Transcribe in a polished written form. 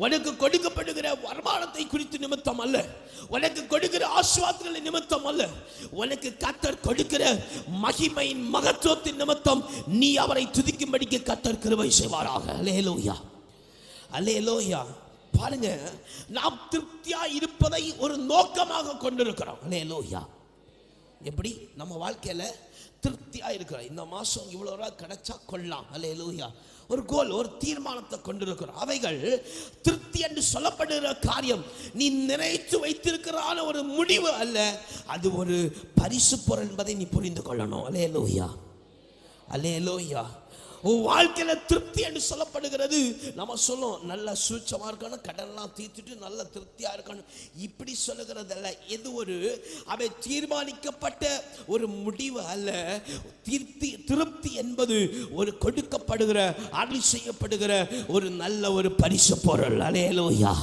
உனக்கு கொடுக்கப்படுகிற வருமானத்தை குறித்து நிமித்தம் அல்ல, உனக்கு கொடுக்கிற ஆசீர்வாதங்களின் நிமித்தம் அல்ல, உனக்கு கர்த்தர் கொடுக்கிற மகிமையின் மகத்துவத்தின் நிமித்தம் நீ அவரை துதிக்கும்படிக்கு கர்த்தர் கிருபை செய்வாராக. அல்லேலூயா, அல்லேலூயா. பாருங்க, நாம் திருப்தியா இருப்பதை ஒரு நோக்கமாக கொண்டிருக்கிறோம். அல்லேலூயா. எப்படி நம்ம வாழ்க்கையில திருப்தியா இருக்கிறோம்? இந்த மாசம் இவ்வளவு ரூபாய் கிடைச்சா கொள்ளலாம். அல்லேலூயா. ஒரு கோல், ஒரு தீர்மானத்தை கொண்டிருக்கிறோம். அவைகள் திருப்தி என்று சொல்லப்படுகிற காரியம் நீ நினைத்து வைத்திருக்கிறான ஒரு முடிவு அல்ல, அது ஒரு பரிசு பொருள் என்பதை நீ புரிந்து கொள்ளணும். அல்லேலூயா, அல்லேலூயா. உன் வாழ்க்கையில திருப்தி என்று சொல்லப்படுகிறது. நம்ம சொல்லும் நல்ல சூட்சமா இருக்கணும், கடன்லாம் தீர்த்துட்டு நல்ல திருப்தியா இருக்கணும், இப்படி சொல்லுகிறதல்ல. இது ஒரு அவை தீர்மானிக்கப்பட்ட ஒரு முடிவு அல்ல. திருப்தி என்பது ஒரு கொடுக்கப்படுகிற, அருள் செய்யப்படுகிற ஒரு நல்ல ஒரு பரிசு பொருள். அல்லேலூயா.